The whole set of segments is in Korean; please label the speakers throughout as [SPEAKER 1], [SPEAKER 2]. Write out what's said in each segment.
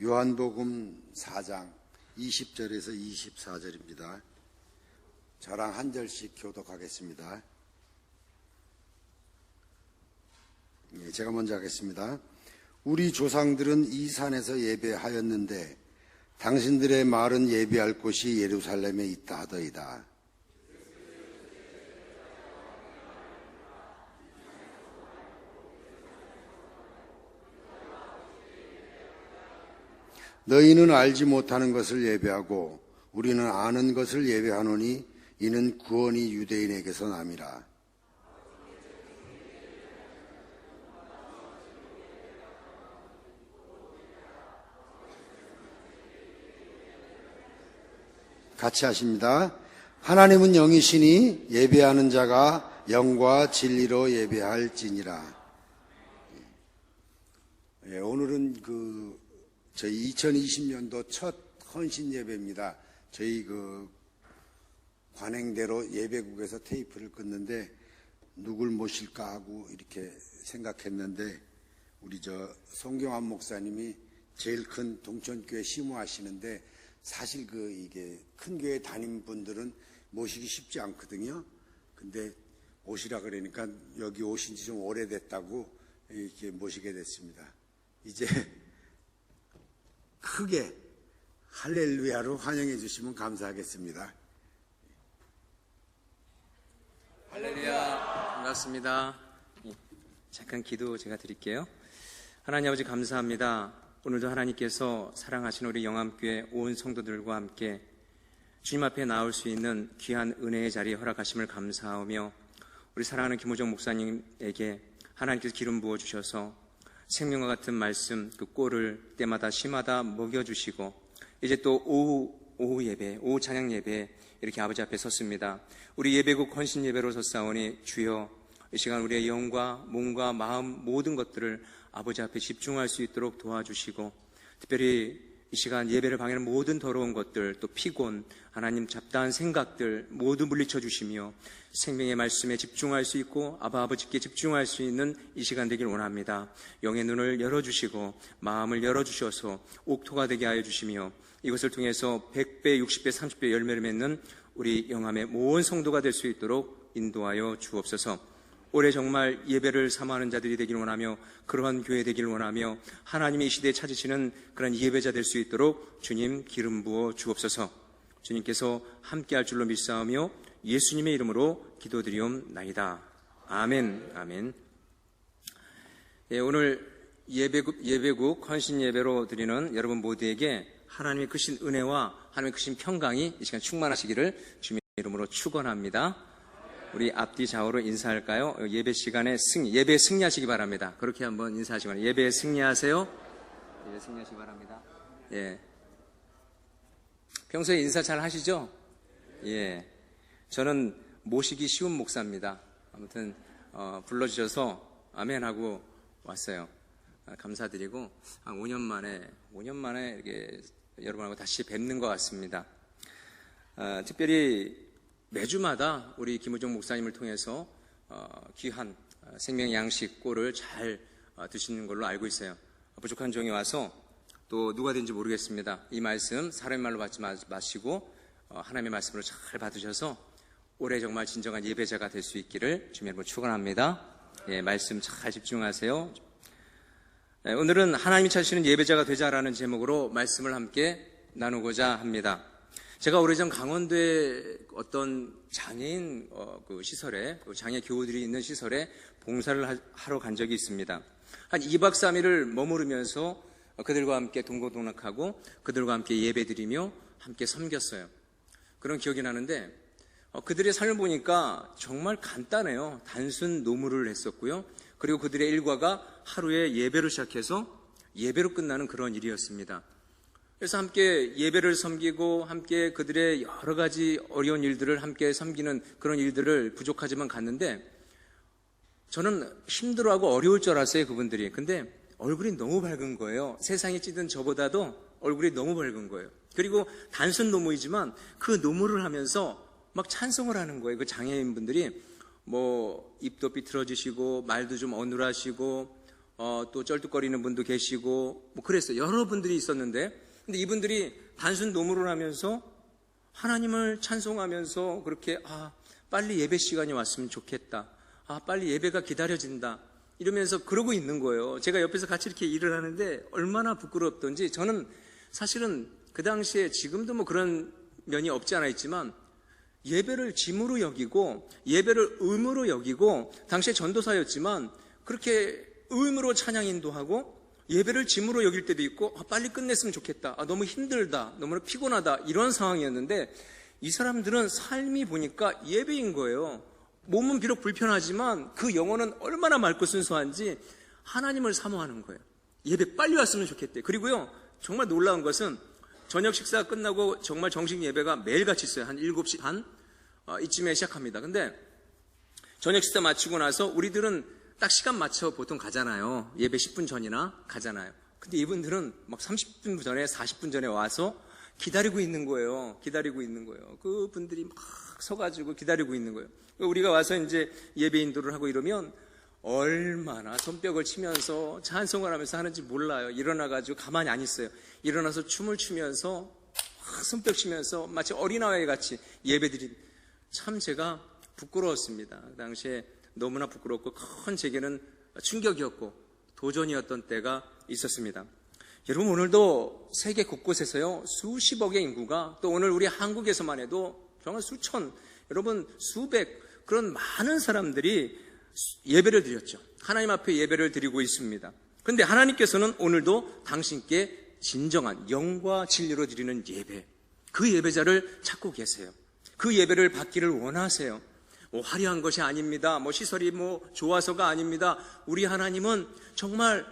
[SPEAKER 1] 요한복음 4장 20절에서 24절입니다. 저랑 한 절씩 교독하겠습니다. 제가 먼저 하겠습니다. 우리 조상들은 이 산에서 예배하였는데 당신들의 말은 예배할 곳이 예루살렘에 있다 하더이다. 너희는 알지 못하는 것을 예배하고 우리는 아는 것을 예배하노니 이는 구원이 유대인에게서 남이라. 같이 하십니다. 하나님은 영이시니 예배하는 자가 영과 진리로 예배할지니라. 오늘은 저희 2020년도 첫 헌신 예배입니다. 저희 관행대로 예배국에서 테이프를 끊는데 누굴 모실까 하고 이렇게 생각했는데 우리 송경환 목사님이 제일 큰 동천교회 시무하시는데 사실 이게 큰 교회 다닌 분들은 모시기 쉽지 않거든요. 근데 오시라 그러니까 여기 오신 지 좀 오래됐다고 이렇게 모시게 됐습니다. 이제 크게 할렐루야로 환영해 주시면 감사하겠습니다.
[SPEAKER 2] 할렐루야. 반갑습니다. 잠깐 기도 제가 드릴게요. 하나님 아버지 감사합니다. 오늘도 하나님께서 사랑하신 우리 영암교회 온 성도들과 함께 주님 앞에 나올 수 있는 귀한 은혜의 자리에 허락하심을 감사하며 우리 사랑하는 김호정 목사님에게 하나님께서 기름 부어주셔서 생명과 같은 말씀 그 꼴을 때마다 시마다 먹여주시고 이제 또 오후 예배, 오후 찬양 예배 이렇게 아버지 앞에 섰습니다. 우리 예배국 헌신 예배로 섰사오니 주여 이 시간 우리의 영과 몸과 마음 모든 것들을 아버지 앞에 집중할 수 있도록 도와주시고 특별히 이 시간 예배를 방해하는 모든 더러운 것들 또 피곤 하나님 잡다한 생각들 모두 물리쳐 주시며 생명의 말씀에 집중할 수 있고 아버지께 집중할 수 있는 이 시간 되길 원합니다. 영의 눈을 열어주시고 마음을 열어주셔서 옥토가 되게 하여 주시며 이것을 통해서 100배, 60배, 30배 열매를 맺는 우리 영암의 모든 성도가 될 수 있도록 인도하여 주옵소서. 올해 정말 예배를 사모하는 자들이 되기를 원하며 그러한 교회 되기를 원하며 하나님의 이 시대에 찾으시는 그런 예배자 될 수 있도록 주님 기름 부어 주옵소서. 주님께서 함께할 줄로 믿사오며 예수님의 이름으로 기도드리옵나이다. 아멘. 아멘. 오늘 예배국 헌신 예배로 드리는 여러분 모두에게 하나님의 크신 은혜와 하나님의 크신 평강이 이 시간 충만하시기를 주님의 이름으로 축원합니다. 우리 앞뒤 좌우로 인사할까요? 예배 시간에 예배에 승리하시기 바랍니다. 그렇게 한번 인사하시기 바랍니다. 예배에 승리하세요. 예배 승리하시기 바랍니다. 예. 평소에 인사 잘 하시죠? 예. 저는 모시기 쉬운 목사입니다. 아무튼 불러주셔서 아멘하고 왔어요. 감사드리고 한 5년 만에 이렇게 여러분하고 다시 뵙는 것 같습니다. 특별히 매주마다 우리 김우정 목사님을 통해서 귀한 생명 양식 꼴을 잘 드시는 걸로 알고 있어요. 부족한 종이 와서 또 누가 된지 모르겠습니다. 이 말씀 사람의 말로 받지 마시고 하나님의 말씀으로 잘 받으셔서 올해 정말 진정한 예배자가 될 수 있기를 주님 여러분 축원합니다. 예, 말씀 잘 집중하세요. 네, 오늘은 하나님이 찾으시는 예배자가 되자라는 제목으로 말씀을 함께 나누고자 합니다. 제가 오래전 강원도에 어떤 장애인 시설에 장애 교우들이 있는 시설에 봉사를 하러 간 적이 있습니다. 한 2박 3일을 머무르면서 그들과 함께 동고동락하고 그들과 함께 예배드리며 함께 섬겼어요. 그런 기억이 나는데 그들의 삶을 보니까 정말 간단해요. 단순 노무를 했었고요. 그리고 그들의 일과가 하루에 예배로 시작해서 예배로 끝나는 그런 일이었습니다. 그래서 함께 예배를 섬기고 함께 그들의 여러 가지 어려운 일들을 함께 섬기는 그런 일들을 부족하지만 갔는데 저는 힘들어하고 어려울 줄 알았어요, 그분들이. 근데 얼굴이 너무 밝은 거예요. 세상에 찌든 저보다도 얼굴이 너무 밝은 거예요. 그리고 단순 노무이지만 그 노무를 하면서 막 찬송을 하는 거예요. 그 장애인분들이 입도 삐뚤어지시고 말도 좀 어눌하시고 또 쩔뚝거리는 분도 계시고 뭐 그랬어요. 여러 분들이 있었는데, 근데 이분들이 단순 노무를 하면서 하나님을 찬송하면서 그렇게 빨리 예배 시간이 왔으면 좋겠다. 빨리 예배가 기다려진다. 이러면서 그러고 있는 거예요. 제가 옆에서 같이 이렇게 일을 하는데 얼마나 부끄럽던지, 저는 사실은 그 당시에, 지금도 뭐 그런 면이 없지 않아 있지만, 예배를 짐으로 여기고 예배를 의무로 여기고, 당시에 전도사였지만 그렇게 의무로 찬양 인도하고 예배를 짐으로 여길 때도 있고, 빨리 끝냈으면 좋겠다, 너무 힘들다, 너무 피곤하다, 이런 상황이었는데, 이 사람들은 삶이 보니까 예배인 거예요. 몸은 비록 불편하지만 그 영혼은 얼마나 맑고 순수한지 하나님을 사모하는 거예요. 예배 빨리 왔으면 좋겠대. 그리고요, 정말 놀라운 것은 저녁 식사 끝나고 정말 정식 예배가 매일같이 있어요. 한 7시 반 이쯤에 시작합니다. 근데 저녁 식사 마치고 나서 우리들은 딱 시간 맞춰 보통 가잖아요. 예배 10분 전이나 가잖아요. 근데 이분들은 막 30분 전에 40분 전에 와서 기다리고 있는 거예요. 기다리고 있는 거예요. 그분들이 막 서가지고 기다리고 있는 거예요. 우리가 와서 이제 예배 인도를 하고 이러면 얼마나 손뼉을 치면서 찬송을 하면서 하는지 몰라요. 일어나가지고 가만히 안 있어요. 일어나서 춤을 추면서 손뼉 치면서 마치 어린아이 같이 예배드린, 참 제가 부끄러웠습니다. 그 당시에 너무나 부끄럽고 큰 제게는 충격이었고 도전이었던 때가 있었습니다. 여러분, 오늘도 세계 곳곳에서요, 수십억의 인구가, 또 오늘 우리 한국에서만 해도 정말 수천, 여러분 수백, 그런 많은 사람들이 예배를 드렸죠. 하나님 앞에 예배를 드리고 있습니다. 그런데 하나님께서는 오늘도 당신께 진정한 영과 진리로 드리는 예배, 그 예배자를 찾고 계세요. 그 예배를 받기를 원하세요. 뭐 화려한 것이 아닙니다. 뭐 시설이 뭐 좋아서가 아닙니다. 우리 하나님은 정말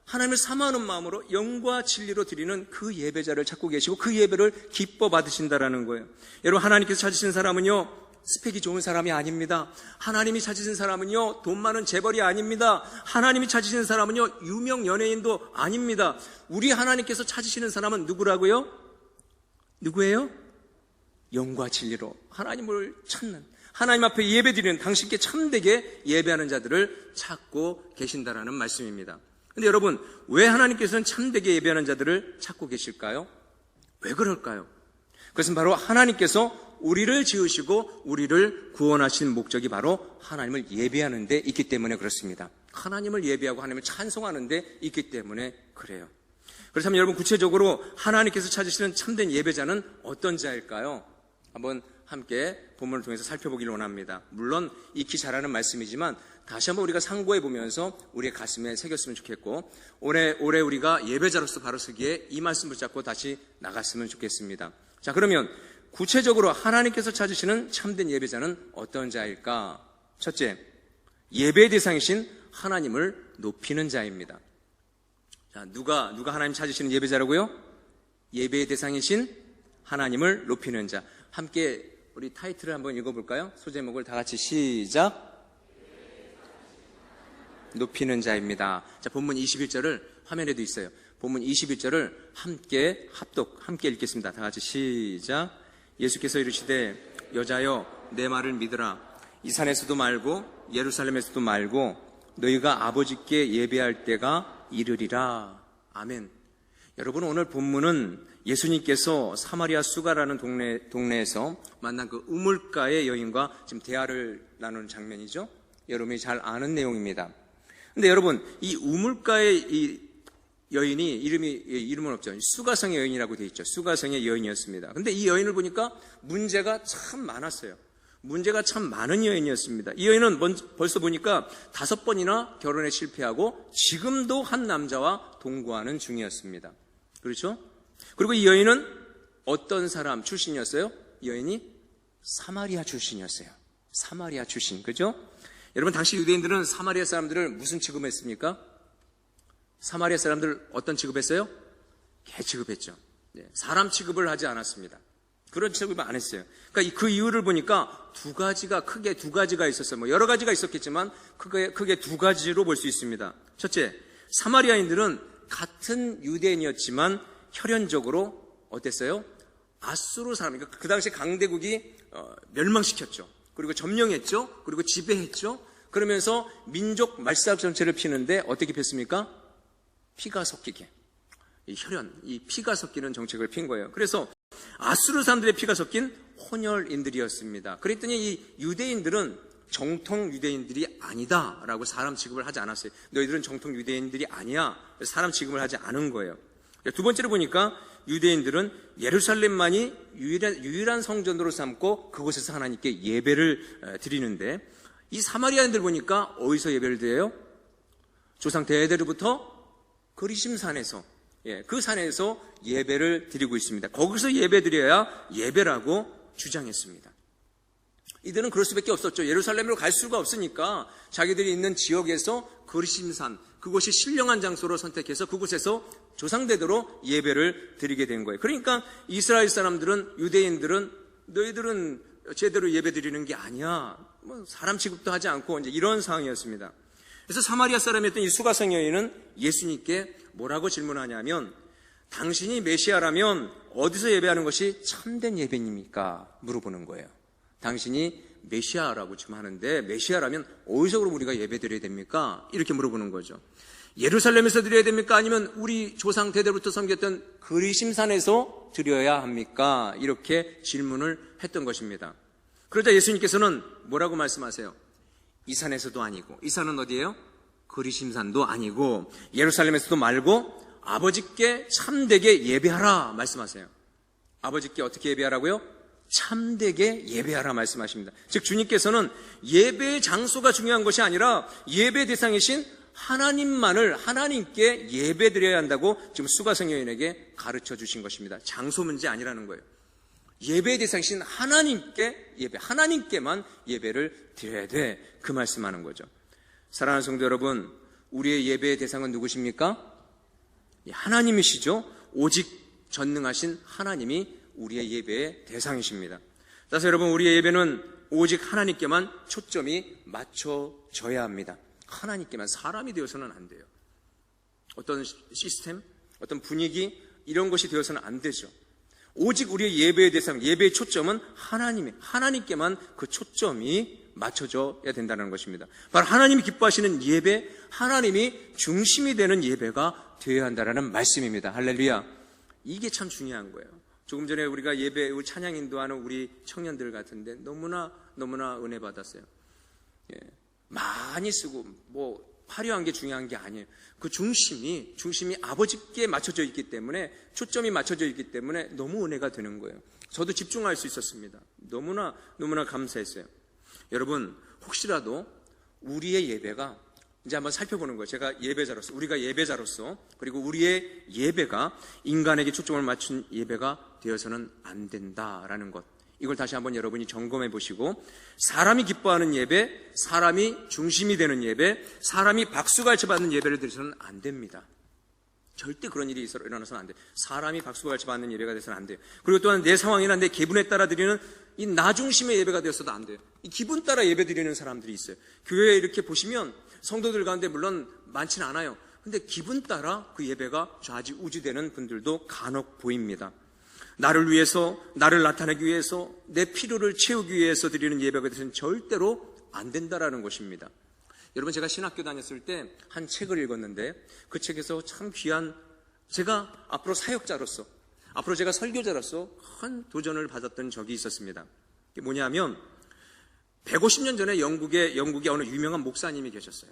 [SPEAKER 2] 하나님을 사모하는 마음으로 영과 진리로 드리는 그 예배자를 찾고 계시고, 그 예배를 기뻐 받으신다라는 거예요. 여러분, 하나님께서 찾으신 사람은요, 스펙이 좋은 사람이 아닙니다. 하나님이 찾으신 사람은요, 돈 많은 재벌이 아닙니다. 하나님이 찾으신 사람은요, 유명 연예인도 아닙니다. 우리 하나님께서 찾으시는 사람은 누구라고요? 누구예요? 영과 진리로 하나님을 찾는, 하나님 앞에 예배드리는, 당신께 참되게 예배하는 자들을 찾고 계신다라는 말씀입니다. 근데 여러분, 왜 하나님께서는 참되게 예배하는 자들을 찾고 계실까요? 왜 그럴까요? 그것은 바로 하나님께서 우리를 지으시고 우리를 구원하신 목적이 바로 하나님을 예배하는 데 있기 때문에 그렇습니다. 하나님을 예배하고 하나님을 찬송하는 데 있기 때문에 그래요. 그렇다면 여러분, 구체적으로 하나님께서 찾으시는 참된 예배자는 어떤 자일까요? 한번 함께 본문을 통해서 살펴보기를 원합니다. 물론 익히 잘하는 말씀이지만 다시 한번 우리가 상고해 보면서 우리의 가슴에 새겼으면 좋겠고, 올해 우리가 예배자로서 바로 서기에 이 말씀 붙잡고 다시 나갔으면 좋겠습니다. 자, 그러면 구체적으로 하나님께서 찾으시는 참된 예배자는 어떤 자일까? 첫째, 예배의 대상이신 하나님을 높이는 자입니다. 자, 누가 하나님 찾으시는 예배자라고요? 예배의 대상이신 하나님을 높이는 자. 함께 우리 타이틀을 한번 읽어볼까요? 소제목을 다 같이 시작. 높이는 자입니다. 자, 본문 21절을 화면에도 있어요. 본문 21절을 함께 함께 읽겠습니다. 다 같이 시작. 예수께서 이르시되 여자여 내 말을 믿으라. 이 산에서도 말고 예루살렘에서도 말고 너희가 아버지께 예배할 때가 이르리라. 아멘. 여러분, 오늘 본문은 예수님께서 사마리아 수가라는 동네에서 만난 그 우물가의 여인과 지금 대화를 나누는 장면이죠. 여러분이 잘 아는 내용입니다. 근데 여러분, 이 우물가의 이 여인이 이름은 없죠. 수가성의 여인이라고 되어 있죠. 수가성의 여인이었습니다. 근데 이 여인을 보니까 문제가 참 많았어요. 문제가 참 많은 여인이었습니다. 이 여인은 벌써 보니까 5번이나 결혼에 실패하고 지금도 한 남자와 동거하는 중이었습니다. 그렇죠? 그리고 이 여인은 어떤 사람 출신이었어요? 이 여인이 사마리아 출신이었어요. 사마리아 출신. 그죠? 여러분, 당시 유대인들은 사마리아 사람들을 무슨 취급했습니까? 사마리아 사람들 어떤 취급했어요? 개 취급했죠. 사람 취급을 하지 않았습니다. 그런 취급을 안 했어요. 그러니까 그 이유를 보니까 크게 두 가지가 있었어요. 뭐 여러 가지가 있었겠지만 크게 2가지로 볼 수 있습니다. 첫째, 사마리아인들은 같은 유대인이었지만 혈연적으로 어땠어요? 아수르 사람, 그 당시 강대국이 멸망시켰죠. 그리고 점령했죠. 그리고 지배했죠. 그러면서 민족 말살 전체를 피는데 어떻게 폈습니까? 피가 섞이게. 이 혈연, 이 피가 섞이는 정책을 핀 거예요. 그래서 아수르 사람들의 피가 섞인 혼혈인들이었습니다. 그랬더니 이 유대인들은 정통 유대인들이 아니다라고 사람 취급을 하지 않았어요. 너희들은 정통 유대인들이 아니야. 사람 취급을 하지 않은 거예요. 두 번째로 보니까 유대인들은 예루살렘만이 유일한 성전으로 삼고 그곳에서 하나님께 예배를 드리는데, 이 사마리아인들 보니까 어디서 예배를 드려요? 조상 대대로부터 그리심산에서, 그 산에서 예배를 드리고 있습니다. 거기서 예배 드려야 예배라고 주장했습니다. 이들은 그럴 수밖에 없었죠. 예루살렘으로 갈 수가 없으니까 자기들이 있는 지역에서 그리심산, 그곳이 신령한 장소로 선택해서 그곳에서 조상대대로 예배를 드리게 된 거예요. 그러니까 이스라엘 사람들은, 유대인들은 너희들은 제대로 예배 드리는 게 아니야, 뭐 사람 취급도 하지 않고 이제 이런 상황이었습니다. 그래서 사마리아 사람이었던 이 수가성 여인은 예수님께 뭐라고 질문하냐면, 당신이 메시아라면 어디서 예배하는 것이 참된 예배입니까? 물어보는 거예요. 당신이 메시아라고 지금 하는데 메시아라면 어디서 그럼 우리가 예배 드려야 됩니까? 이렇게 물어보는 거죠. 예루살렘에서 드려야 됩니까? 아니면 우리 조상 대대부터 섬겼던 그리심산에서 드려야 합니까? 이렇게 질문을 했던 것입니다. 그러자 예수님께서는 뭐라고 말씀하세요? 이 산에서도 아니고, 이 산은 어디예요? 그리심산도 아니고, 예루살렘에서도 말고 아버지께 참되게 예배하라 말씀하세요. 아버지께 어떻게 예배하라고요? 참되게 예배하라 말씀하십니다. 즉 주님께서는 예배의 장소가 중요한 것이 아니라 예배 대상이신 하나님만을, 하나님께 예배 드려야 한다고 지금 수가성 여인에게 가르쳐 주신 것입니다. 장소 문제 아니라는 거예요. 예배 대상이신 하나님께 예배, 하나님께만 예배를 드려야 돼, 그 말씀하는 거죠. 사랑하는 성도 여러분, 우리의 예배의 대상은 누구십니까? 하나님이시죠. 오직 전능하신 하나님이 우리의 예배의 대상이십니다. 따라서 여러분, 우리의 예배는 오직 하나님께만 초점이 맞춰져야 합니다. 하나님께만, 사람이 되어서는 안 돼요. 어떤 시스템, 어떤 분위기, 이런 것이 되어서는 안 되죠. 오직 우리의 예배의 대상, 예배의 초점은 하나님께만 그 초점이 맞춰져야 된다는 것입니다. 바로 하나님이 기뻐하시는 예배, 하나님이 중심이 되는 예배가 되어야 한다는 말씀입니다. 할렐루야. 이게 참 중요한 거예요. 조금 전에 우리가 예배, 찬양 인도하는 우리 청년들 같은데 너무나 은혜 받았어요. 많이 쓰고 뭐 화려한 게 중요한 게 아니에요. 그 중심이 아버지께 맞춰져 있기 때문에, 초점이 맞춰져 있기 때문에 너무 은혜가 되는 거예요. 저도 집중할 수 있었습니다. 너무나 감사했어요. 여러분, 혹시라도 우리의 예배가, 이제 한번 살펴보는 거예요. 우리가 예배자로서, 그리고 우리의 예배가 인간에게 초점을 맞춘 예배가 되어서는 안 된다라는 것, 이걸 다시 한번 여러분이 점검해 보시고, 사람이 기뻐하는 예배, 사람이 중심이 되는 예배, 사람이 박수갈채 받는 예배를 드려서는 안 됩니다. 절대 그런 일이 일어나서는 안 돼요. 사람이 박수갈채 받는 예배가 돼서는 안 돼요. 그리고 또한 내 상황이나 내 기분에 따라 드리는 이 나 중심의 예배가 되어서도 안 돼요. 이 기분 따라 예배 드리는 사람들이 있어요. 교회에 이렇게 보시면 성도들 가운데 물론 많지는 않아요. 근데 기분 따라 그 예배가 좌지우지되는 분들도 간혹 보입니다. 나를 위해서, 나를 나타내기 위해서, 내 필요를 채우기 위해서 드리는 예배가 되서는 절대로 안 된다라는 것입니다. 여러분, 제가 신학교 다녔을 때 한 책을 읽었는데, 그 책에서 참 귀한, 제가 앞으로 사역자로서, 앞으로 제가 설교자로서 큰 도전을 받았던 적이 있었습니다. 그게 뭐냐면 150년 전에 영국에 어느 유명한 목사님이 계셨어요.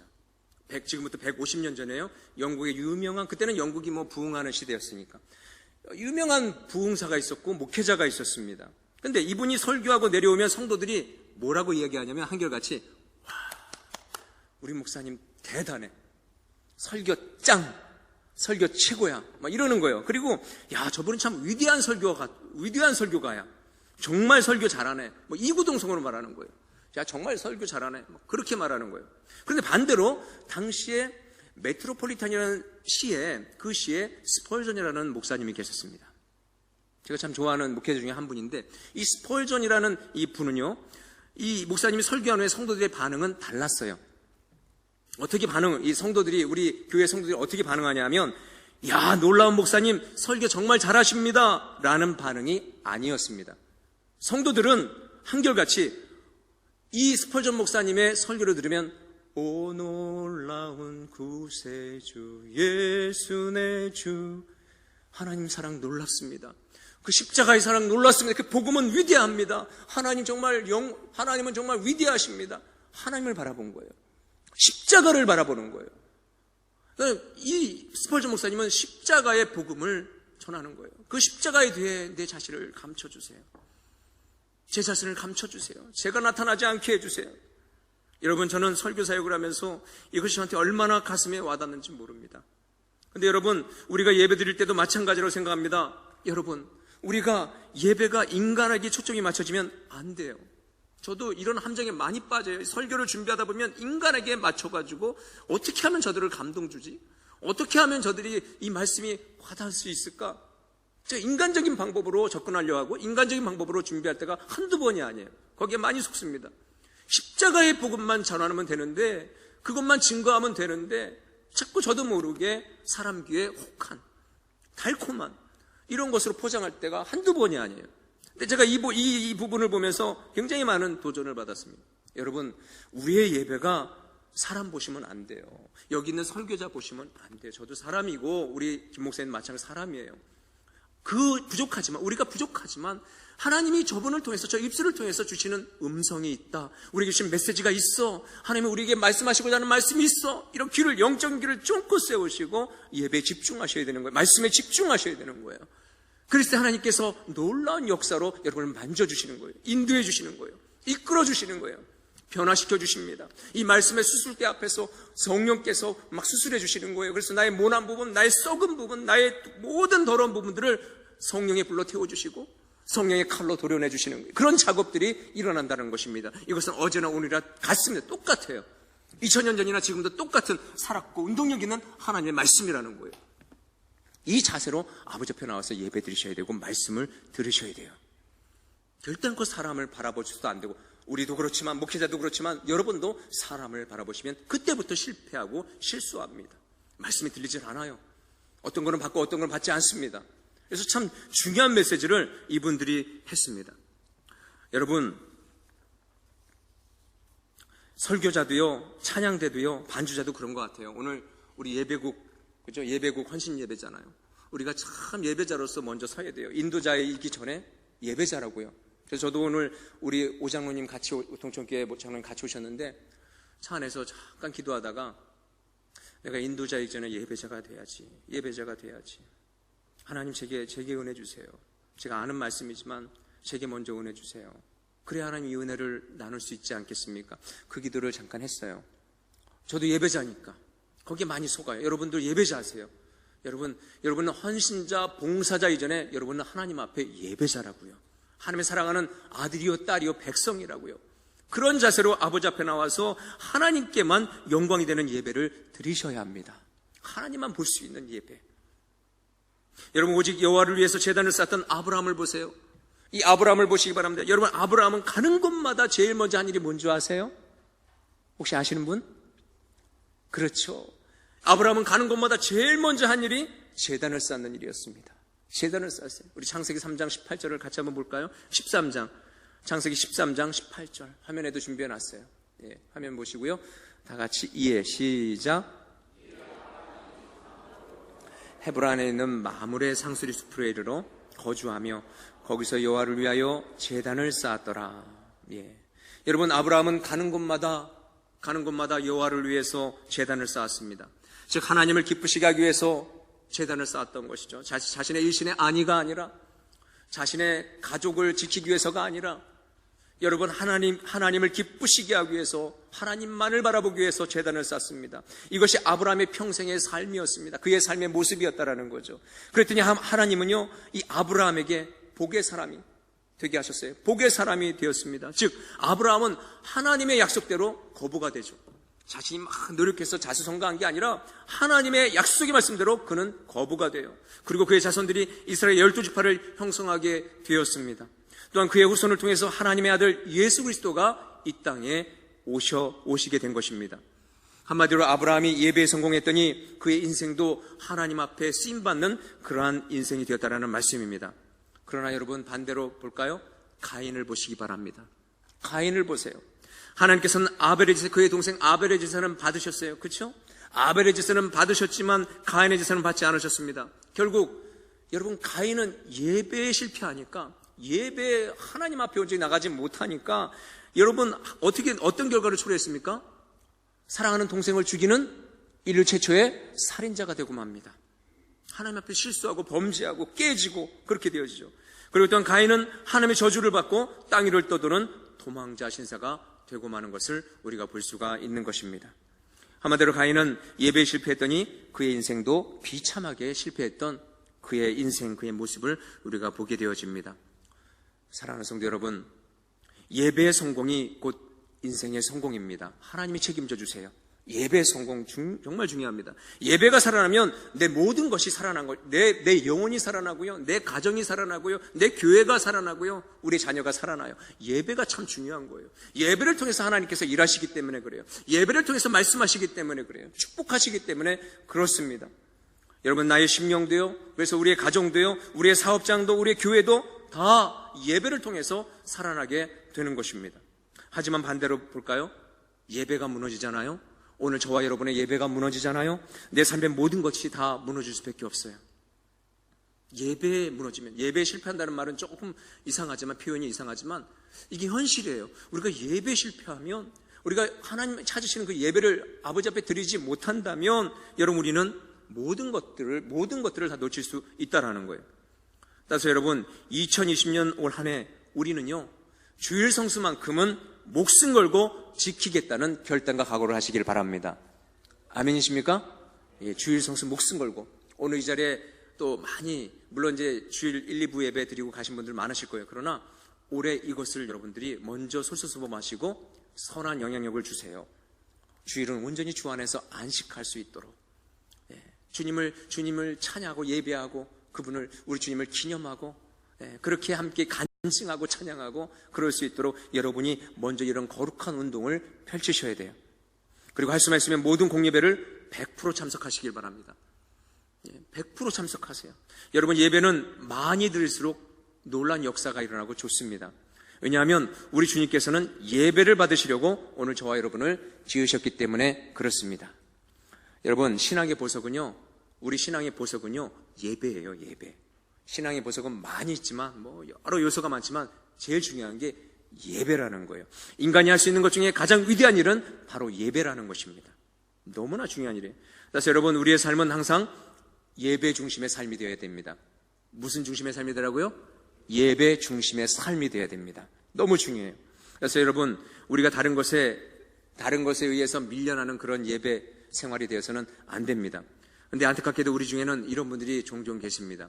[SPEAKER 2] 지금부터 150년 전에요. 영국의 유명한, 그때는 영국이 뭐 부흥하는 시대였으니까 유명한 부흥사가 있었고 목회자가 있었습니다. 근데 이분이 설교하고 내려오면 성도들이 뭐라고 이야기하냐면 한결같이, 와, 우리 목사님 대단해, 설교 짱, 설교 최고야, 막 이러는 거예요. 그리고 야, 저분은 참 위대한 설교가야, 정말 설교 잘하네, 뭐 이구동성으로 말하는 거예요. 야, 정말 설교 잘하네, 뭐 그렇게 말하는 거예요. 그런데 반대로 당시에 메트로폴리탄이라는 시에 스펄전이라는 목사님이 계셨습니다. 제가 참 좋아하는 목회자 중에 한 분인데, 이 스펄전이라는 이 분은요, 이 목사님이 설교한 후에 성도들의 반응은 달랐어요. 이 성도들이, 우리 교회 성도들이 어떻게 반응하냐면, 야, 놀라운 목사님, 설교 정말 잘하십니다 라는 반응이 아니었습니다. 성도들은 한결같이 이 스펄전 목사님의 설교를 들으면, 오 놀라운 구세주 예수 내 주. 하나님 사랑 놀랍습니다. 그 십자가의 사랑 놀랐습니다. 그 복음은 위대합니다. 하나님은 정말 위대하십니다. 하나님을 바라본 거예요. 십자가를 바라보는 거예요. 이 스펄전 목사님은 십자가의 복음을 전하는 거예요. 그 십자가에 대해 내 자신을 감춰주세요. 제 자신을 감춰주세요. 제가 나타나지 않게 해주세요. 여러분, 저는 설교 사역을 하면서 이것이 저한테 얼마나 가슴에 와닿는지 모릅니다. 근데 여러분, 우리가 예배 드릴 때도 마찬가지라고 생각합니다. 여러분, 우리가 예배가 인간에게 초점이 맞춰지면 안 돼요. 저도 이런 함정에 많이 빠져요. 설교를 준비하다 보면 인간에게 맞춰가지고 어떻게 하면 저들을 감동 주지? 어떻게 하면 저들이 이 말씀이 와닿을 수 있을까? 제가 인간적인 방법으로 접근하려고 하고 인간적인 방법으로 준비할 때가 한두 번이 아니에요. 거기에 많이 속습니다. 십자가의 복음만 전하면 되는데, 그것만 증거하면 되는데, 자꾸 저도 모르게 사람 귀에 혹한, 달콤한 이런 것으로 포장할 때가 한두 번이 아니에요. 근데 제가 이 부분을 보면서 굉장히 많은 도전을 받았습니다. 여러분, 우리의 예배가 사람 보시면 안 돼요. 여기 있는 설교자 보시면 안 돼요. 저도 사람이고 우리 김 목사님 마찬가지 사람이에요. 우리가 부족하지만 하나님이 저분을 통해서, 저 입술을 통해서 주시는 음성이 있다. 우리에게 주신 메시지가 있어. 하나님은 우리에게 말씀하시고자 하는 말씀이 있어. 이런 귀를, 영적인 귀를 쫑긋 세우시고 예배에 집중하셔야 되는 거예요. 말씀에 집중하셔야 되는 거예요. 그랬을 때 하나님께서 놀라운 역사로 여러분을 만져주시는 거예요. 인도해 주시는 거예요. 이끌어 주시는 거예요. 변화시켜 주십니다. 이 말씀의 수술대 앞에서 성령께서 막 수술해 주시는 거예요. 그래서 나의 모난 부분, 나의 썩은 부분, 나의 모든 더러운 부분들을 성령에 불러 태워주시고 성령의 칼로 도려내 주시는 거예요. 그런 작업들이 일어난다는 것입니다. 이것은 어제나 오늘이나 같습니다. 똑같아요. 2000년 전이나 지금도 똑같은 살았고 운동력 있는 하나님의 말씀이라는 거예요. 이 자세로 아버지 앞에 나와서 예배 드리셔야 되고 말씀을 들으셔야 돼요. 결단코 사람을 바라보셔도 안 되고, 우리도 그렇지만 목회자도 그렇지만 여러분도 사람을 바라보시면 그때부터 실패하고 실수합니다. 말씀이 들리질 않아요. 어떤 거는 받고 어떤 건 받지 않습니다. 그래서 참 중요한 메시지를 이분들이 했습니다. 여러분, 설교자도요, 찬양대도요, 반주자도 그런 것 같아요. 오늘 우리 예배국, 그죠? 예배국 헌신 예배잖아요. 우리가 참 예배자로서 먼저 서야 돼요. 인도자이기 전에 예배자라고요. 그래서 저도 오늘 우리 오장로님 같이, 동천교회 장로님 같이 오셨는데 차 안에서 잠깐 기도하다가 내가 인도자이기 전에 예배자가 돼야지. 하나님 제게 은혜 주세요. 제가 아는 말씀이지만 제게 먼저 은혜 주세요. 그래야 하나님 이 은혜를 나눌 수 있지 않겠습니까? 그 기도를 잠깐 했어요. 저도 예배자니까 거기에 많이 속아요. 여러분들 예배자세요. 여러분은 헌신자, 봉사자 이전에 여러분은 하나님 앞에 예배자라고요. 하나님의 사랑하는 아들이요, 딸이요, 백성이라고요. 그런 자세로 아버지 앞에 나와서 하나님께만 영광이 되는 예배를 드리셔야 합니다. 하나님만 볼 수 있는 예배. 여러분, 오직 여호와를 위해서 제단을 쌓았던 아브라함을 보세요. 이 아브라함을 보시기 바랍니다. 여러분, 아브라함은 가는 곳마다 제일 먼저 한 일이 뭔지 아세요? 혹시 아시는 분? 그렇죠. 아브라함은 가는 곳마다 제일 먼저 한 일이 제단을 쌓는 일이었습니다. 제단을 쌓았어요. 우리 창세기 3장 18절을 같이 한번 볼까요? 13장. 창세기 13장 18절. 화면에도 준비해놨어요. 예, 화면 보시고요. 다 같이 시작. 헤브론에 있는 마므레 상수리 숲으로 이르러 거주하며 거기서 여호와를 위하여 제단을 쌓았더라. 예. 여러분, 아브라함은 가는 곳마다 여호와를 위해서 제단을 쌓았습니다. 즉 하나님을 기쁘시게 하기 위해서 제단을 쌓았던 것이죠. 자신의 일신의 안위가 아니라, 자신의 가족을 지키기 위해서가 아니라, 여러분, 하나님을 기쁘시게 하기 위해서, 하나님만을 바라보기 위해서 제단을 쌓습니다. 이것이 아브라함의 평생의 삶이었습니다. 그의 삶의 모습이었다라는 거죠. 그랬더니 하나님은요, 이 아브라함에게 복의 사람이 되게 하셨어요. 복의 사람이 되었습니다. 즉 아브라함은 하나님의 약속대로 거부가 되죠. 자신이 막 노력해서 자수성가한 게 아니라 하나님의 약속의 말씀대로 그는 거부가 돼요. 그리고 그의 자손들이 이스라엘 12지파를 형성하게 되었습니다. 또한 그의 후손을 통해서 하나님의 아들 예수 그리스도가 이 땅에 오시게 된 것입니다. 한마디로 아브라함이 예배에 성공했더니 그의 인생도 하나님 앞에 쓰임받는 그러한 인생이 되었다라는 말씀입니다. 그러나 여러분, 반대로 볼까요? 가인을 보시기 바랍니다. 가인을 보세요. 하나님께서는 아벨의 제사, 그의 동생 아벨의 제사는 받으셨어요. 그렇죠? 아벨의 제사는 받으셨지만 가인의 제사는 받지 않으셨습니다. 결국 여러분, 가인은 예배에 실패하니까, 예배 하나님 앞에 온전히 나가지 못하니까 여러분 어떤 결과를 초래했습니까? 사랑하는 동생을 죽이는 인류 최초의 살인자가 되고 맙니다. 하나님 앞에 실수하고 범죄하고 깨지고 그렇게 되어지죠. 그리고 또한 가인은 하나님의 저주를 받고 땅 위를 떠도는 도망자 신사가 되고 마는 것을 우리가 볼 수가 있는 것입니다. 한마디로 가인은 예배에 실패했더니 그의 인생도 비참하게 실패했던 그의 인생, 그의 모습을 우리가 보게 되어집니다. 사랑하는 성도 여러분, 예배의 성공이 곧 인생의 성공입니다. 하나님이 책임져 주세요. 예배의 성공 정말 중요합니다. 예배가 살아나면 내 모든 것이 살아난 것, 내 영혼이 살아나고요, 내 가정이 살아나고요, 내 교회가 살아나고요, 우리 자녀가 살아나요. 예배가 참 중요한 거예요. 예배를 통해서 하나님께서 일하시기 때문에 그래요. 예배를 통해서 말씀하시기 때문에 그래요. 축복하시기 때문에 그렇습니다. 여러분, 나의 심령도요, 그래서 우리의 가정도요, 우리의 사업장도, 우리의 교회도 다 예배를 통해서 살아나게 되는 것입니다. 하지만 반대로 볼까요? 예배가 무너지잖아요. 오늘 저와 여러분의 예배가 무너지잖아요. 내 삶의 모든 것이 다 무너질 수밖에 없어요. 예배에 무너지면, 예배에 실패한다는 말은 조금 이상하지만, 표현이 이상하지만 이게 현실이에요. 우리가 예배에 실패하면, 우리가 하나님 찾으시는 그 예배를 아버지 앞에 드리지 못한다면, 여러분, 우리는 모든 것들을 다 놓칠 수 있다라는 거예요. 따라서 여러분, 2020년 올 한 해 우리는요, 주일 성수만큼은 목숨 걸고 지키겠다는 결단과 각오를 하시길 바랍니다. 아멘이십니까? 예, 주일 성수 목숨 걸고. 오늘 이 자리에 또 많이, 물론 이제 주일 1, 2부 예배 드리고 가신 분들 많으실 거예요. 그러나 올해 이것을 여러분들이 먼저 솔선수범하시고 선한 영향력을 주세요. 주일은 온전히 주 안에서 안식할 수 있도록, 예, 주님을 찬양하고 예배하고 우리 주님을 기념하고, 예, 그렇게 함께 간증하고 찬양하고 그럴 수 있도록 여러분이 먼저 이런 거룩한 운동을 펼치셔야 돼요. 그리고 할 수만 있으면 모든 공예배를 100% 참석하시길 바랍니다. 100% 참석하세요. 여러분, 예배는 많이 드릴수록 놀라운 역사가 일어나고 좋습니다. 왜냐하면 우리 주님께서는 예배를 받으시려고 오늘 저와 여러분을 지으셨기 때문에 그렇습니다. 여러분, 신앙의 보석은요, 우리 신앙의 보석은요, 예배예요. 예배. 신앙의 보석은 많이 있지만, 여러 요소가 많지만 제일 중요한 게 예배라는 거예요. 인간이 할 수 있는 것 중에 가장 위대한 일은 바로 예배라는 것입니다. 너무나 중요한 일이에요. 그래서 여러분, 우리의 삶은 항상 예배 중심의 삶이 되어야 됩니다. 무슨 중심의 삶이 되라고요? 예배 중심의 삶이 되어야 됩니다. 너무 중요해요. 그래서 여러분, 우리가 다른 것에 의해서 밀려나는 그런 예배 생활이 되어서는 안 됩니다. 그런데 안타깝게도 우리 중에는 이런 분들이 종종 계십니다.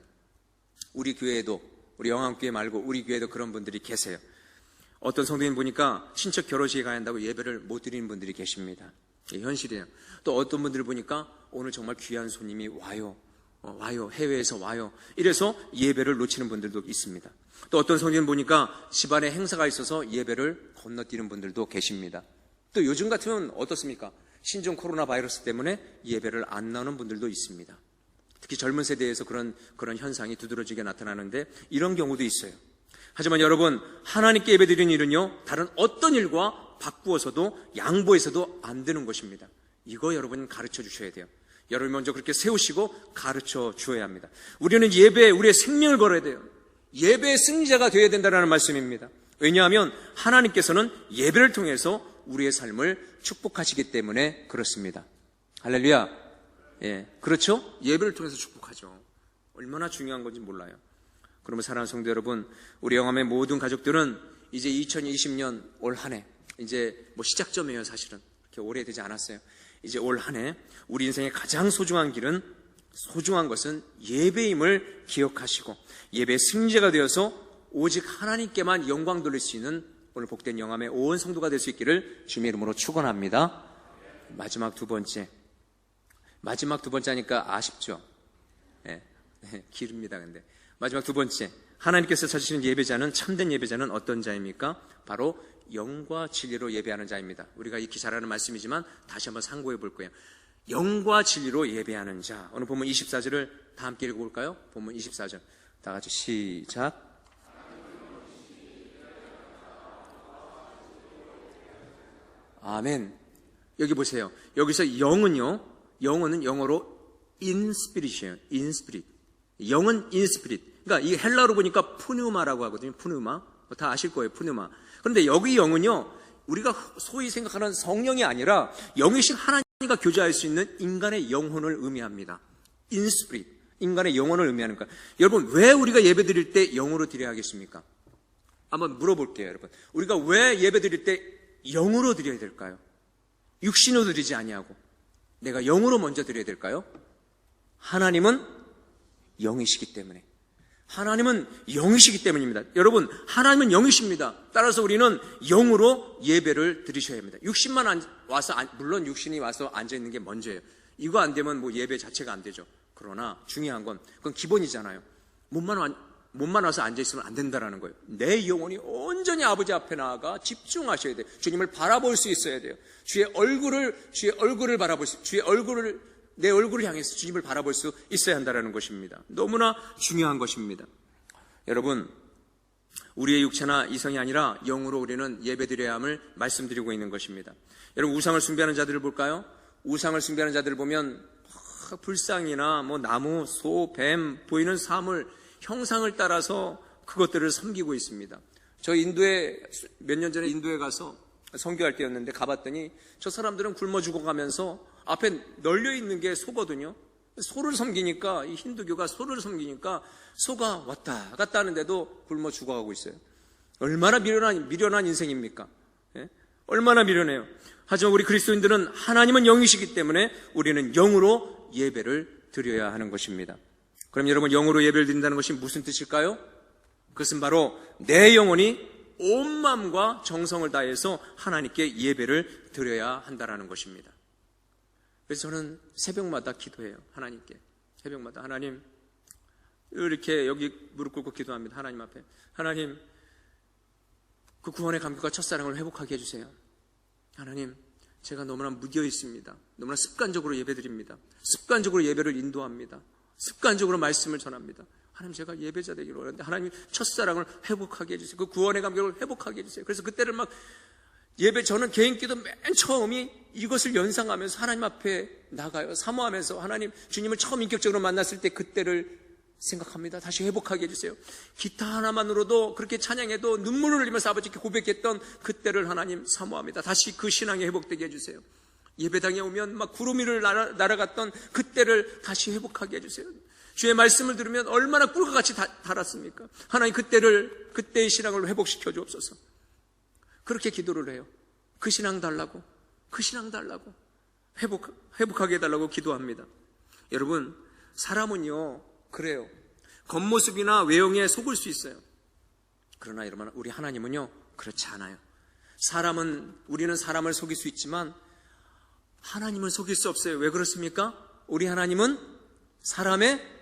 [SPEAKER 2] 우리 교회에도, 우리 영암교회 말고 우리 교회에도 그런 분들이 계세요. 어떤 성도님 보니까 친척 결혼식에 가야 한다고 예배를 못 드리는 분들이 계십니다. 이게 현실이에요. 또 어떤 분들 보니까 오늘 정말 귀한 손님이 와요. 해외에서 와요. 이래서 예배를 놓치는 분들도 있습니다. 또 어떤 성도님 보니까 집안에 행사가 있어서 예배를 건너뛰는 분들도 계십니다. 또 요즘 같으면 어떻습니까? 신종 코로나 바이러스 때문에 예배를 안 나오는 분들도 있습니다. 특히 젊은 세대에서 그런 현상이 두드러지게 나타나는데 이런 경우도 있어요. 하지만 여러분, 하나님께 예배드리는 일은요, 다른 어떤 일과 바꾸어서도 양보해서도 안 되는 것입니다. 이거 여러분 가르쳐 주셔야 돼요. 여러분 먼저 그렇게 세우시고 가르쳐 주어야 합니다. 우리는 예배에 우리의 생명을 걸어야 돼요. 예배의 승리자가 되어야 된다는 말씀입니다. 왜냐하면 하나님께서는 예배를 통해서 우리의 삶을 축복하시기 때문에 그렇습니다. 할렐루야. 예, 그렇죠? 예배를 통해서 축복하죠. 얼마나 중요한 건지 몰라요. 그러면 사랑하는 성도 여러분, 우리 영암의 모든 가족들은 이제 2020년 올 한 해, 이제 시작점이에요. 사실은 그렇게 오래되지 않았어요. 이제 올 한 해 우리 인생의 가장 소중한 것은 예배임을 기억하시고 예배의 승리자가 되어서 오직 하나님께만 영광 돌릴 수 있는 오늘 복된 영암의 온 성도가 될 수 있기를 주님의 이름으로 축원합니다. 마지막 두 번째 하니까 아쉽죠? 예, 길입니다. 근데 마지막 두 번째, 하나님께서 찾으시는 예배자는, 참된 예배자는 어떤 자입니까? 바로 영과 진리로 예배하는 자입니다. 우리가 익히 잘 아는 말씀이지만 다시 한번 상고해 볼 거예요. 영과 진리로 예배하는 자. 오늘 본문 24절을 다 함께 읽어볼까요? 본문 24절 다 같이 시작. 아멘. 여기 보세요. 여기서 영은요, 영어는 영어로 in spirit이에요. in spirit. 영은 in spirit. 그러니까 이 헬라로 보니까 푸뉴마라고 하거든요. 푸뉴마. 다 아실 거예요. 푸뉴마. 그런데 여기 영은요, 우리가 소위 생각하는 성령이 아니라 영이신 하나님과 교제할 수 있는 인간의 영혼을 의미합니다. in spirit. 인간의 영혼을 의미하는 거예요. 여러분, 왜 우리가 예배 드릴 때 영으로 드려야 하겠습니까? 한번 물어볼게요, 여러분. 우리가 왜 예배 드릴 때 영으로 드려야 될까요? 육신으로 드리지 아니하고 내가 영으로 먼저 드려야 될까요? 하나님은 영이시기 때문에. 하나님은 영이시기 때문입니다. 여러분, 하나님은 영이십니다. 따라서 우리는 영으로 예배를 드리셔야 합니다. 육신만 와서, 물론 육신이 와서 앉아있는 게 먼저예요. 이거 안 되면 뭐 예배 자체가 안 되죠. 그러나 중요한 건 그건 기본이잖아요. 몸만 와서 앉아있으면 안 된다라는 거예요. 내 영혼이 온전히 아버지 앞에 나아가 집중하셔야 돼요. 주님을 바라볼 수 있어야 돼요. 주의 얼굴을 바라볼 수, 내 얼굴을 향해서 주님을 바라볼 수 있어야 한다는 것입니다. 너무나 중요한 것입니다. 여러분, 우리의 육체나 이성이 아니라 영으로 우리는 예배드려야 함을 말씀드리고 있는 것입니다. 여러분, 우상을 숭배하는 자들을 볼까요? 우상을 숭배하는 자들을 보면 불상이나 뭐 나무, 소, 뱀, 보이는 사물, 형상을 따라서 그것들을 섬기고 있습니다. 저 인도에 몇 년 전에 인도에 가서 선교할 때였는데 가봤더니 저 사람들은 굶어 죽어가면서 앞에 널려 있는 게 소거든요. 소를 섬기니까, 이 힌두교가 소를 섬기니까 소가 왔다 갔다 하는데도 굶어 죽어가고 있어요. 얼마나 미련한 인생입니까? 예? 얼마나 미련해요. 하지만 우리 그리스도인들은 하나님은 영이시기 때문에 우리는 영으로 예배를 드려야 하는 것입니다. 그럼 여러분, 영으로 예배를 드린다는 것이 무슨 뜻일까요? 그것은 바로 내 영혼이 온 마음과 정성을 다해서 하나님께 예배를 드려야 한다는 것입니다. 그래서 저는 새벽마다 기도해요. 하나님께. 새벽마다 하나님, 이렇게 여기 무릎 꿇고 기도합니다. 하나님 앞에. 하나님, 그 구원의 감격과 첫사랑을 회복하게 해주세요. 하나님, 제가 너무나 무디어 있습니다. 너무나 습관적으로 예배드립니다. 습관적으로 예배를 인도합니다. 습관적으로 말씀을 전합니다. 하나님, 제가 예배자 되기로 하는데 하나님 첫사랑을 회복하게 해주세요. 그 구원의 감격을 회복하게 해주세요. 그래서 그때를 막 저는 개인기도 맨 처음이 이것을 연상하면서 하나님 앞에 나가요. 사모하면서 하나님, 주님을 처음 인격적으로 만났을 때 그때를 생각합니다. 다시 회복하게 해주세요. 기타 하나만으로도 그렇게 찬양해도 눈물을 흘리면서 아버지께 고백했던 그때를 하나님 사모합니다. 다시 그 신앙이 회복되게 해주세요. 예배당에 오면 막 구름 위를 날아갔던 그때를 다시 회복하게 해주세요. 주의 말씀을 들으면 얼마나 꿀과 같이 달았습니까? 하나님, 그때의 신앙을 회복시켜 주옵소서. 그렇게 기도를 해요. 그 신앙 달라고 회복하게 해달라고 기도합니다. 여러분, 사람은요 그래요. 겉모습이나 외형에 속을 수 있어요. 그러나 여러분, 우리 하나님은요 그렇지 않아요. 우리는 사람을 속일 수 있지만 하나님을 속일 수 없어요. 왜 그렇습니까? 우리 하나님은 사람의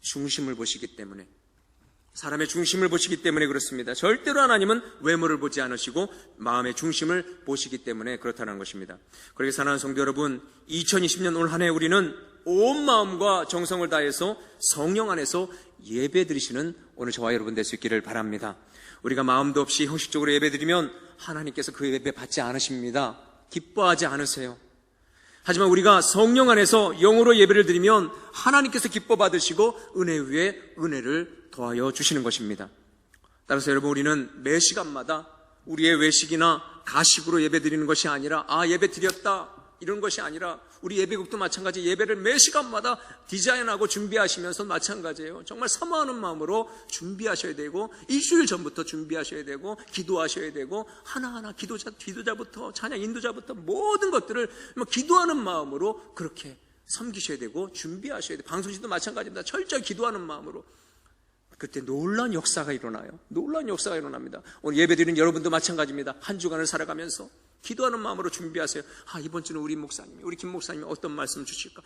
[SPEAKER 2] 중심을 보시기 때문에 그렇습니다. 절대로 하나님은 외모를 보지 않으시고 마음의 중심을 보시기 때문에 그렇다는 것입니다. 그렇게 사랑하는 성도 여러분, 2020년 올 한 해 우리는 온 마음과 정성을 다해서 성령 안에서 예배 드리시는 오늘 저와 여러분 될 수 있기를 바랍니다. 우리가 마음도 없이 형식적으로 예배 드리면 하나님께서 그 예배 받지 않으십니다. 기뻐하지 않으세요. 하지만 우리가 성령 안에서 영으로 예배를 드리면 하나님께서 기뻐 받으시고 은혜 위에 은혜를 더하여 주시는 것입니다. 따라서 여러분, 우리는 매 시간마다 우리의 외식이나 가식으로 예배 드리는 것이 아니라 예배 드렸다 이런 것이 아니라, 우리 예배국도 마찬가지 예배를 매 시간마다 디자인하고 준비하시면서 마찬가지예요. 정말 사모하는 마음으로 준비하셔야 되고, 일주일 전부터 준비하셔야 되고, 기도하셔야 되고, 하나하나 기도자부터 찬양 인도자부터 모든 것들을 기도하는 마음으로 그렇게 섬기셔야 되고 준비하셔야 돼요. 방송진도 마찬가지입니다. 철저히 기도하는 마음으로. 그때 놀라운 역사가 일어나요. 놀라운 역사가 일어납니다. 오늘 예배드리는 여러분도 마찬가지입니다. 한 주간을 살아가면서 기도하는 마음으로 준비하세요. 이번 주는 우리 김 목사님이 어떤 말씀을 주실까?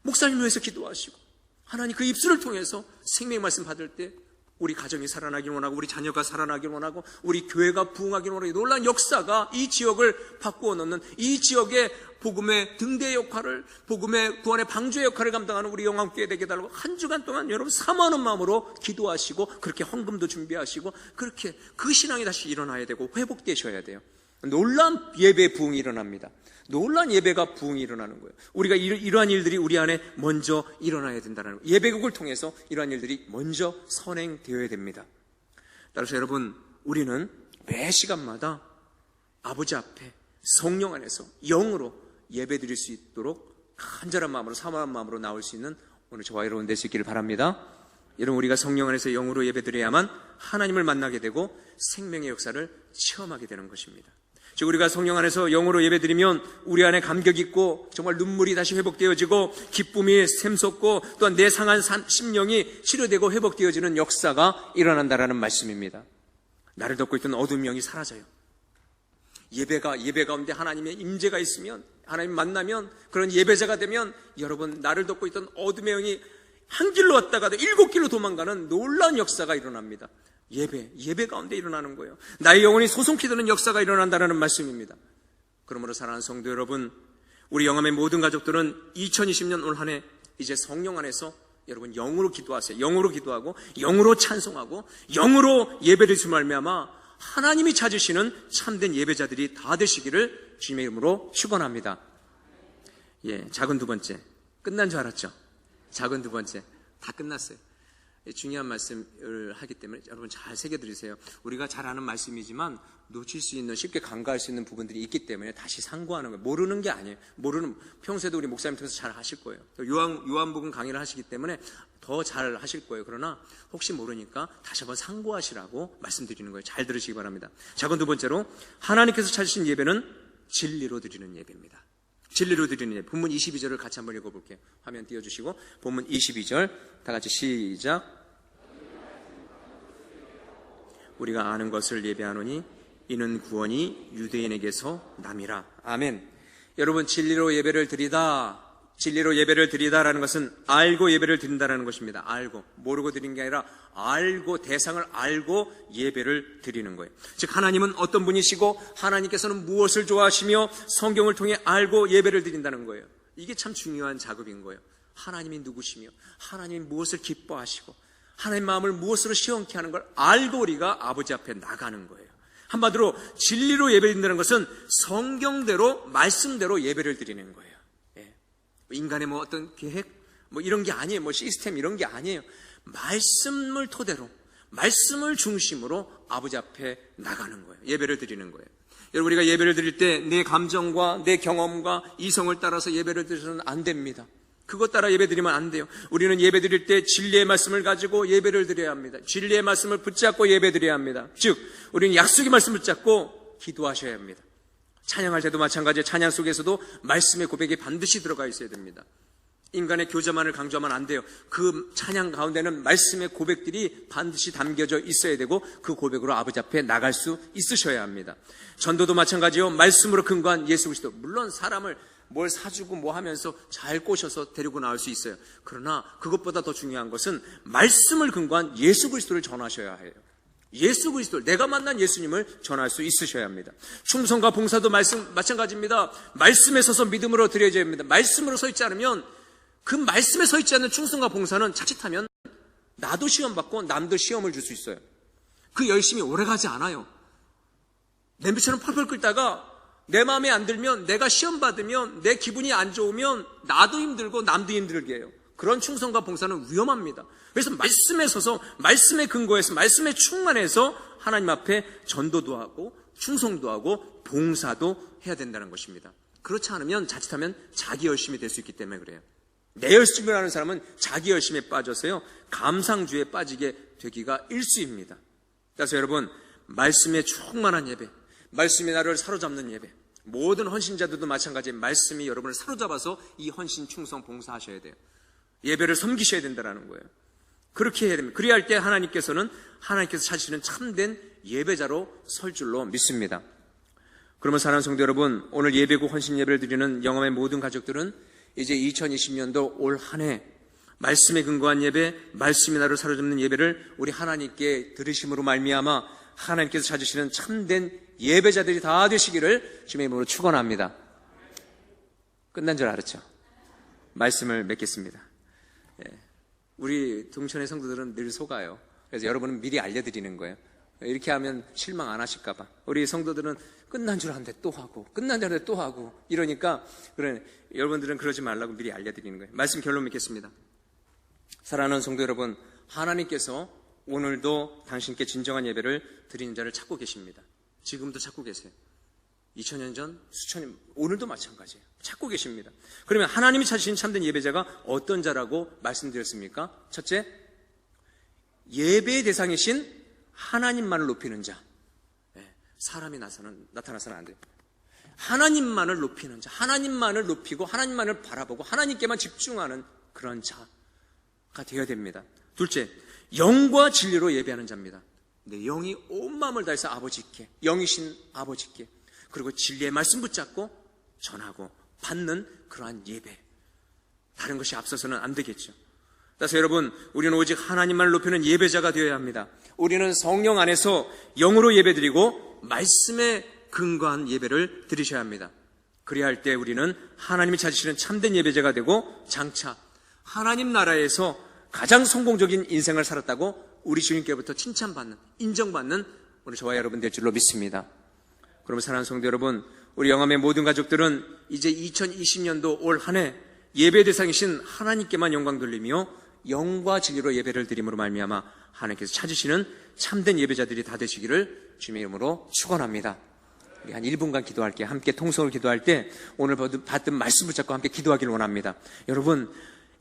[SPEAKER 2] 목사님 위해서 기도하시고, 하나님 그 입술을 통해서 생명 말씀 받을 때 우리 가정이 살아나길 원하고, 우리 자녀가 살아나길 원하고, 우리 교회가 부흥하길 원하고, 놀라운 역사가 이 지역을 바꾸어 놓는, 이 지역의 복음의 등대 역할을, 복음의 구원의 방주의 역할을 감당하는 우리 영광교회 되게 해달라고 한 주간 동안 여러분 사모하는 마음으로 기도하시고, 그렇게 헌금도 준비하시고, 그렇게 그 신앙이 다시 일어나야 되고 회복되셔야 돼요. 놀라운 예배 부흥이 일어납니다. 놀라운 예배가 부흥이 일어나는 거예요. 우리가 이러한 일들이 우리 안에 먼저 일어나야 된다는 거예요. 예배국을 통해서 이러한 일들이 먼저 선행되어야 됩니다. 따라서 여러분, 우리는 매 시간마다 아버지 앞에 성령 안에서 영으로 예배 드릴 수 있도록 간절한 마음으로, 사모한 마음으로 나올 수 있는 오늘 저와 여러분 될 수 있기를 바랍니다. 여러분, 우리가 성령 안에서 영으로 예배 드려야만 하나님을 만나게 되고 생명의 역사를 체험하게 되는 것입니다. 즉, 우리가 성령 안에서 영으로 예배드리면 우리 안에 감격이 있고 정말 눈물이 다시 회복되어지고 기쁨이 샘솟고 또한 내 상한 심령이 치료되고 회복되어지는 역사가 일어난다라는 말씀입니다. 나를 덮고 있던 어두운 영이 사라져요. 예배 가운데 하나님의 임재가 있으면, 하나님 만나면, 그런 예배자가 되면 여러분, 나를 덮고 있던 어둠의 영이 한 길로 왔다가도 7길로 도망가는 놀라운 역사가 일어납니다. 예배 가운데 일어나는 거예요. 나의 영혼이 소송케 되는 역사가 일어난다는 말씀입니다. 그러므로 사랑하는 성도 여러분, 우리 영암의 모든 가족들은 2020년 올 한 해 이제 성령 안에서 여러분 영으로 기도하세요. 영으로 기도하고 영으로 찬송하고 영으로 예배드리지 말미암아 하나님이 찾으시는 참된 예배자들이 다 되시기를 주님의 이름으로 축원합니다. 작은 두 번째, 끝난 줄 알았죠? 작은 두 번째, 다 끝났어요. 중요한 말씀을 하기 때문에 여러분 잘 새겨드리세요. 우리가 잘 아는 말씀이지만 놓칠 수 있는, 쉽게 간과할 수 있는 부분들이 있기 때문에 다시 상고하는 거예요. 모르는 게 아니에요. 평소에도 우리 목사님 통해서 잘 하실 거예요. 요한복음 강의를 하시기 때문에 더 잘 하실 거예요. 그러나 혹시 모르니까 다시 한번 상고하시라고 말씀드리는 거예요. 잘 들으시기 바랍니다. 작은 두 번째로, 하나님께서 찾으신 예배는 진리로 드리는 예배입니다. 진리로 드리는 예배. 본문 22절을 같이 한번 읽어볼게요. 화면 띄워주시고 본문 22절 다 같이 시작. 우리가 아는 것을 예배하노니 이는 구원이 유대인에게서 남이라. 아멘. 여러분, 진리로 예배를 드리다라는 것은 알고 예배를 드린다라는 것입니다. 알고, 모르고 드리는 게 아니라 알고, 대상을 알고 예배를 드리는 거예요. 즉, 하나님은 어떤 분이시고 하나님께서는 무엇을 좋아하시며 성경을 통해 알고 예배를 드린다는 거예요. 이게 참 중요한 작업인 거예요. 하나님이 누구시며 하나님이 무엇을 기뻐하시고 하나님 마음을 무엇으로 시원케 하는 걸 알고 우리가 아버지 앞에 나가는 거예요. 한마디로 진리로 예배 드린다는 것은 성경대로, 말씀대로 예배를 드리는 거예요. 인간의 어떤 계획, 이런 게 아니에요. 시스템 이런 게 아니에요. 말씀을 토대로, 말씀을 중심으로 아버지 앞에 나가는 거예요. 예배를 드리는 거예요. 여러분, 우리가 예배를 드릴 때 내 감정과 내 경험과 이성을 따라서 예배를 드려서는 안 됩니다. 그것 따라 예배 드리면 안 돼요. 우리는 예배 드릴 때 진리의 말씀을 가지고 예배를 드려야 합니다. 진리의 말씀을 붙잡고 예배 드려야 합니다. 즉, 우리는 약속의 말씀을 붙잡고 기도하셔야 합니다. 찬양할 때도 마찬가지예요. 찬양 속에서도 말씀의 고백이 반드시 들어가 있어야 됩니다. 인간의 교자만을 강조하면 안 돼요. 그 찬양 가운데는 말씀의 고백들이 반드시 담겨져 있어야 되고 그 고백으로 아버지 앞에 나갈 수 있으셔야 합니다. 전도도 마찬가지요. 말씀으로 근거한 예수 그리스도. 물론 사람을 뭘 사주고 뭐 하면서 잘 꼬셔서 데리고 나올 수 있어요. 그러나 그것보다 더 중요한 것은 말씀을 근거한 예수 그리스도를 전하셔야 해요. 예수 그리스도를, 내가 만난 예수님을 전할 수 있으셔야 합니다. 충성과 봉사도 마찬가지입니다. 말씀에 서서 믿음으로 드려져야 합니다. 말씀으로 서 있지 않으면, 그 말씀에 서 있지 않는 충성과 봉사는 자칫하면 나도 시험 받고 남도 시험을 줄 수 있어요. 그 열심이 오래가지 않아요. 냄비처럼 펄펄 끓다가 내 마음에 안 들면, 내가 시험 받으면, 내 기분이 안 좋으면 나도 힘들고 남도 힘들게 해요. 그런 충성과 봉사는 위험합니다. 그래서 말씀에 서서, 말씀에 근거해서, 말씀에 충만해서 하나님 앞에 전도도 하고 충성도 하고 봉사도 해야 된다는 것입니다. 그렇지 않으면 자칫하면 자기 열심이 될 수 있기 때문에 그래요. 내 열심을 하는 사람은 자기 열심에 빠져서요, 감상주에 빠지게 되기가 일쑤입니다. 그래서 여러분, 말씀에 충만한 예배, 말씀이 나를 사로잡는 예배, 모든 헌신자들도 마찬가지예요. 말씀이 여러분을 사로잡아서 이 헌신, 충성, 봉사하셔야 돼요. 예배를 섬기셔야 된다는 거예요. 그렇게 해야 됩니다. 그래야 할 때 하나님께서 찾으시는 참된 예배자로 설 줄로 믿습니다. 그러면 사랑하는 성도 여러분, 오늘 예배국 헌신 예배를 드리는 영암의 모든 가족들은 이제 2020년도 올 한 해 말씀에 근거한 예배, 말씀이 나를 사로잡는 예배를 우리 하나님께 들으심으로 말미암아 하나님께서 찾으시는 참된 예배자들이 다 되시기를 주님의 이름으로 축원합니다. 끝난 줄 알았죠? 말씀을 맺겠습니다. 우리 동천의 성도들은 늘 속아요. 그래서 여러분은 미리 알려드리는 거예요. 이렇게 하면 실망 안 하실까봐. 우리 성도들은 끝난 줄 알았는데 또 하고, 끝난 줄 알았는데 또 하고, 이러니까, 그래, 여러분들은 그러지 말라고 미리 알려드리는 거예요. 말씀 결론 맺겠습니다. 사랑하는 성도 여러분, 하나님께서 오늘도 당신께 진정한 예배를 드리는 자를 찾고 계십니다. 지금도 찾고 계세요. 2000년 전, 수천 년, 오늘도 마찬가지예요. 찾고 계십니다. 그러면 하나님이 찾으신 참된 예배자가 어떤 자라고 말씀드렸습니까? 첫째, 예배의 대상이신 하나님만을 높이는 자. 사람이 나타나서는 안 돼요. 하나님만을 높이는 자, 하나님만을 높이고 하나님만을 바라보고 하나님께만 집중하는 그런 자가 되어야 됩니다. 둘째, 영과 진리로 예배하는 자입니다. 내 영이 온 마음을 다해서 아버지께, 영이신 아버지께, 그리고 진리의 말씀 붙잡고 전하고 받는 그러한 예배. 다른 것이 앞서서는 안 되겠죠. 따라서 여러분, 우리는 오직 하나님만을 높이는 예배자가 되어야 합니다. 우리는 성령 안에서 영으로 예배드리고 말씀에 근거한 예배를 드리셔야 합니다. 그래야 할 때 우리는 하나님이 찾으시는 참된 예배자가 되고 장차 하나님 나라에서 가장 성공적인 인생을 살았다고 우리 주님께로부터 칭찬받는, 인정받는 우리 저와 여러분 될 줄로 믿습니다. 그러면 사랑하는 성도 여러분, 우리 영암의 모든 가족들은 이제 2020년도 올 한 해 예배 대상이신 하나님께만 영광 돌리며 영과 진리로 예배를 드림으로 말미암아 하나님께서 찾으시는 참된 예배자들이 다 되시기를 주님의 이름으로 축원합니다. 우리 한 1분간 기도할게요. 함께 통성을 기도할 때 오늘 받은 말씀 붙잡고 함께 기도하기를 원합니다. 여러분,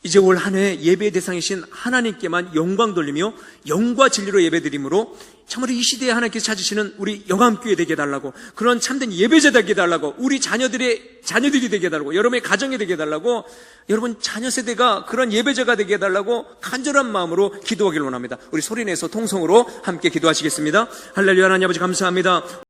[SPEAKER 2] 이제 올 한 해 예배의 대상이신 하나님께만 영광 돌리며 영과 진리로 예배드림으로 참으로 이 시대에 하나님께서 찾으시는 우리 영암교회 되게 해달라고, 그런 참된 예배자 되게 해달라고, 우리 자녀들이 되게 해달라고, 여러분의 가정이 되게 해달라고, 여러분 자녀 세대가 그런 예배자가 되게 해달라고 간절한 마음으로 기도하기를 원합니다. 우리 소리내서 통성으로 함께 기도하시겠습니다. 할렐루야. 하나님 아버지 감사합니다.